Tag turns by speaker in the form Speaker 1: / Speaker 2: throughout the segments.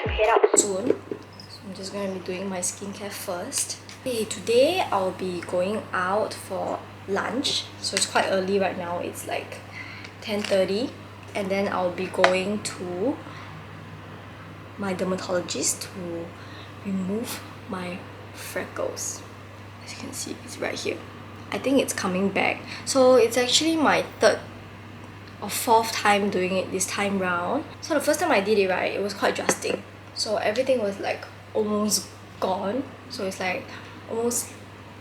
Speaker 1: Head out soon, so I'm just gonna be doing my skincare first. Okay, today I'll be going out for lunch, so it's quite early right now. It's like 10:30, and then I'll be going to my dermatologist to remove my freckles. As you can see, it's right here. I think it's coming back, so it's actually my third or fourth time doing it this time round. So the first time I did it, right, it was quite drastic. So everything was like almost gone. So it's like almost,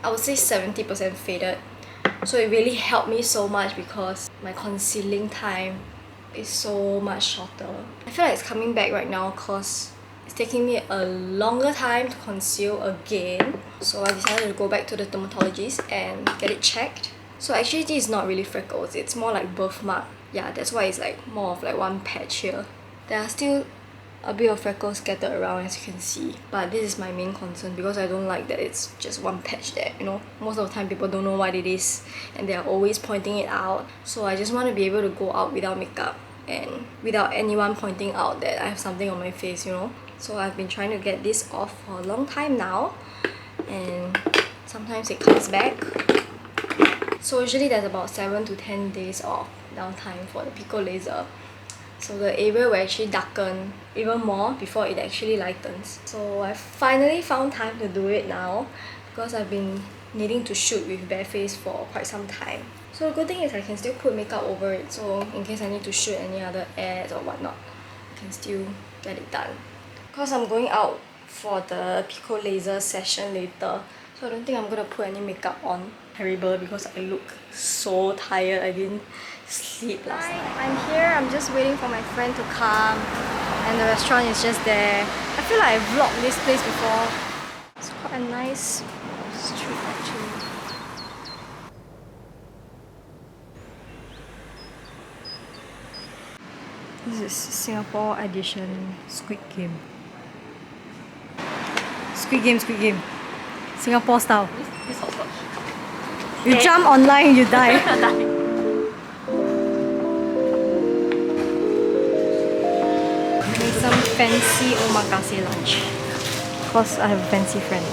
Speaker 1: I would say 70% faded. So it really helped me so much because my concealing time is so much shorter. I feel like it's coming back right now because it's taking me a longer time to conceal again. So I decided to go back to the dermatologist and get it checked. So actually this is not really freckles, it's more like birthmark. Yeah, that's why it's like more of like one patch here. There are still a bit of freckles scattered around, as you can see, but this is my main concern because I don't like that it's just one patch there, you know. Most of the time people don't know what it is and they're always pointing it out. So I just want to be able to go out without makeup and without anyone pointing out that I have something on my face, you know. So I've been trying to get this off for a long time now, and sometimes it comes back. So usually there's about 7 to 10 days of downtime for the pico laser. So the area will actually darken even more before it actually lightens. So I finally found time to do it now because I've been needing to shoot with bare face for quite some time. So the good thing is I can still put makeup over it, so in case I need to shoot any other ads or whatnot, I can still get it done. Because I'm going out for the pico laser session later, so I don't think I'm gonna put any makeup on. Terrible because I look so tired. I didn't sleep last night. I'm here, I'm just waiting for my friend to come and the restaurant is just there. I feel like I've vlogged this place before. It's quite a nice street actually. This is Singapore edition Squid Game. Squid Game, Squid Game. Singapore style.
Speaker 2: This hopscotch.
Speaker 1: You jump online, you die. Make some fancy omakase lunch. Cause I have a fancy friend.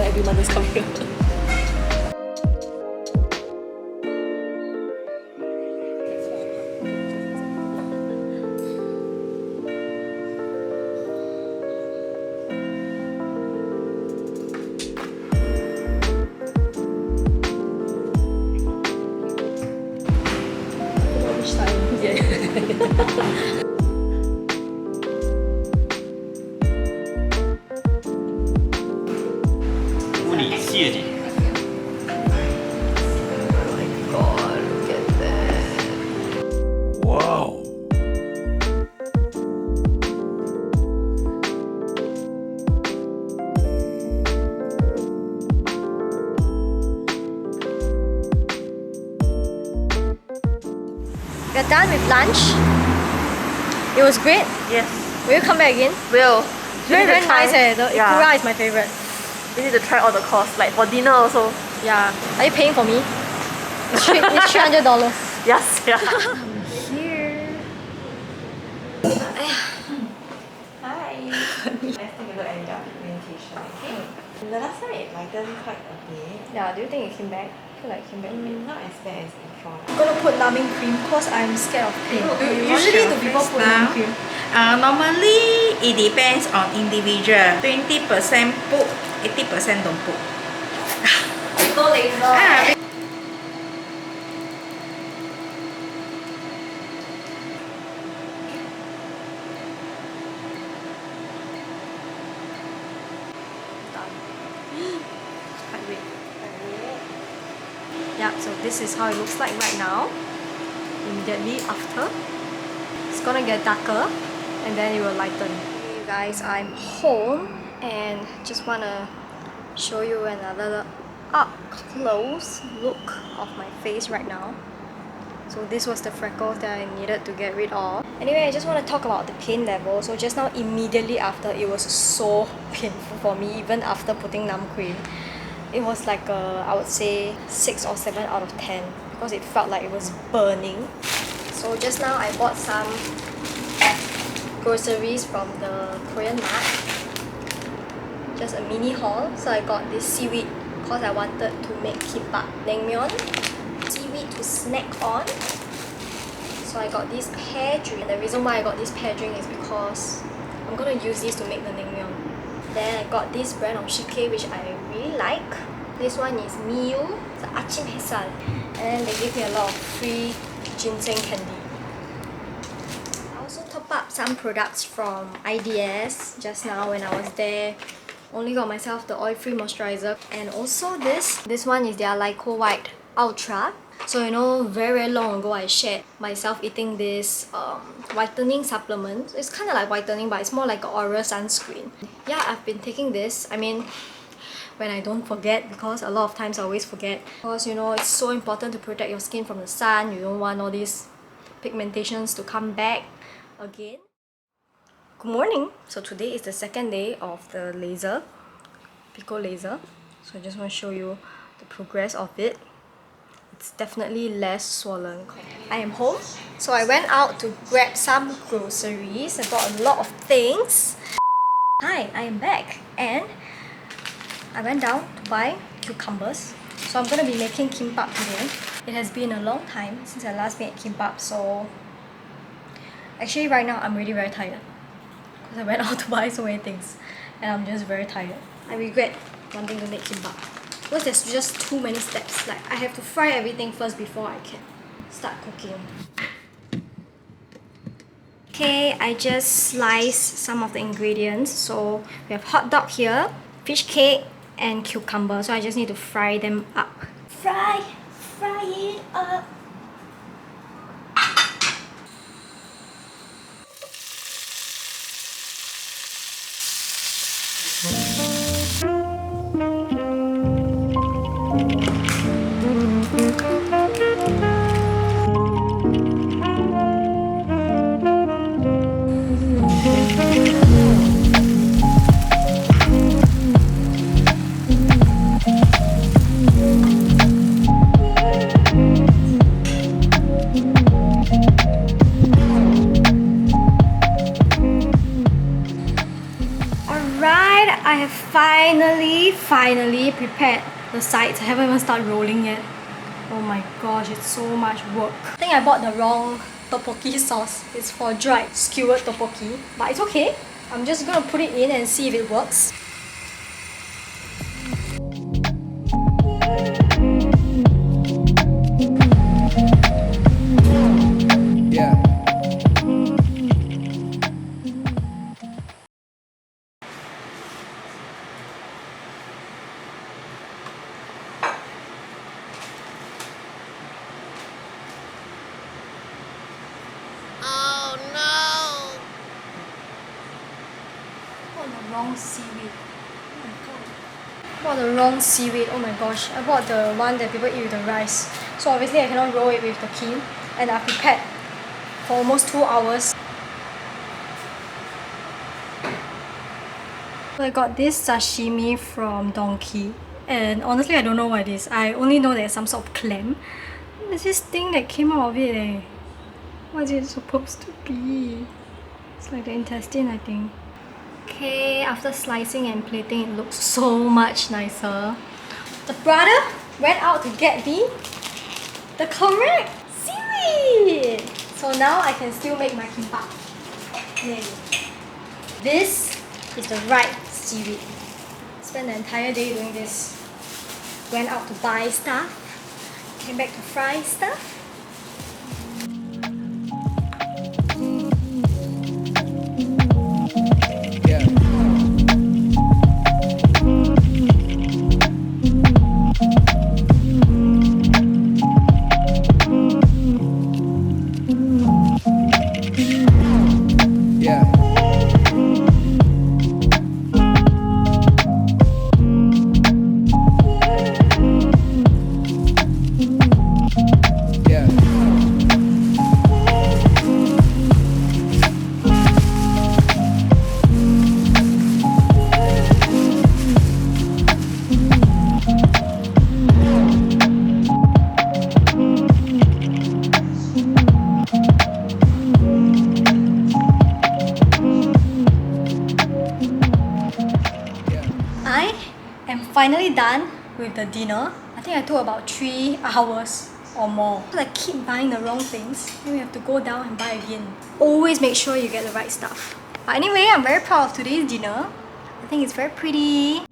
Speaker 2: Every mother's coming here. Which time? Yeah.
Speaker 3: 谢谢。
Speaker 1: God, look at that.
Speaker 3: Wow.
Speaker 1: We're done with lunch. It was great.
Speaker 2: Yes.
Speaker 1: Will you come back again?
Speaker 2: Will.
Speaker 1: Very, very nice. The ikura is my favorite.
Speaker 2: You need to try all the course, like for dinner also.
Speaker 1: Yeah. Are you paying for me? It's $300.
Speaker 2: Yes, yeah.
Speaker 1: I'm here.
Speaker 4: Hi. Let's take a look at your pigmentation, okay? The last time it lightened quite a bit.
Speaker 1: Yeah, do you think it came back? I feel like it came back a bit.
Speaker 4: Not as bad as before.
Speaker 1: I'm gonna put numbing cream because I'm scared of pain. Usually do people put numbing cream?
Speaker 5: Normally, it depends on individual. 20% put, 80% don't put.
Speaker 1: No laser. it. Yeah, so this is how it looks like right now. Immediately after, it's gonna get darker and then it will lighten. Hey you guys, I'm home and just wanna show you another up close look of my face right now. So this was the freckles that I needed to get rid of. Anyway, I just want to talk about the pain level. So just now, immediately after, it was so painful for me, even after putting numb cream. It was like a, I would say 6 or 7 out of 10 because it felt like it was burning. So just now I bought some groceries from the Korean mart. Just a mini haul. So I got this seaweed because I wanted to make kimbap naengmyeon. Seaweed to snack on. So I got this pear drink. The reason why I got this pear drink is because I'm gonna use this to make the naengmyeon. Then I got this brand of shike which I really like. This one is meeee, it's achim hesal. And then they give me a lot of free ginseng candy. I also top up some products from IDS just now when I was there. Only got myself the oil-free moisturizer. And also this one is their Lyco White Ultra. So you know, very long ago I shared myself eating this whitening supplement. It's kind of like whitening, but it's more like an oral sunscreen. Yeah, I've been taking this. I mean, when I don't forget, because a lot of times I always forget. Because you know, it's so important to protect your skin from the sun. You don't want all these pigmentations to come back again. Good morning. So today is the second day of the laser, pico laser. So I just want to show you the progress of it. It's definitely less swollen. I am home, so I went out to grab some groceries. I bought a lot of things. Hi, I am back and I went down to buy cucumbers. So I'm gonna be making kimbap today. It has been a long time since I last made kimbap, so actually right now I'm really very tired because I went out to buy so many things and I'm just very tired. I regret wanting to make kimbap because there's just too many steps. Like I have to fry everything first before I can start cooking. Okay, I just sliced some of the ingredients. So we have hot dog here, fish cake and cucumber. So I just need to fry them up. Fry it up. I have finally prepared the sides. I haven't even started rolling yet. Oh my gosh, it's so much work. I think I bought the wrong tteokbokki sauce. It's for dried skewered tteokbokki, but it's okay. I'm just gonna put it in and see if it works. Wrong seaweed. Oh my god. I bought the wrong seaweed. Oh my gosh. I bought the one that people eat with the rice. So obviously I cannot roll it with the kim. And I prepared for almost 2 hours. So I got this sashimi from Donkey. And honestly I don't know what it is. I only know that it's some sort of clam. There's this thing that came out of it eh. What is it supposed to be? It's like the intestine, I think. Okay, after slicing and plating, it looks so much nicer. The brother went out to get the correct seaweed. So now I can still make my kimbap. Yay. This is the right seaweed. Spent the entire day doing this. Went out to buy stuff. Came back to fry stuff. finally done with the dinner. I think I took about 3 hours or more. I keep buying the wrong things, then we have to go down and buy again. Always make sure you get the right stuff. But anyway, I'm very proud of today's dinner. I think it's very pretty.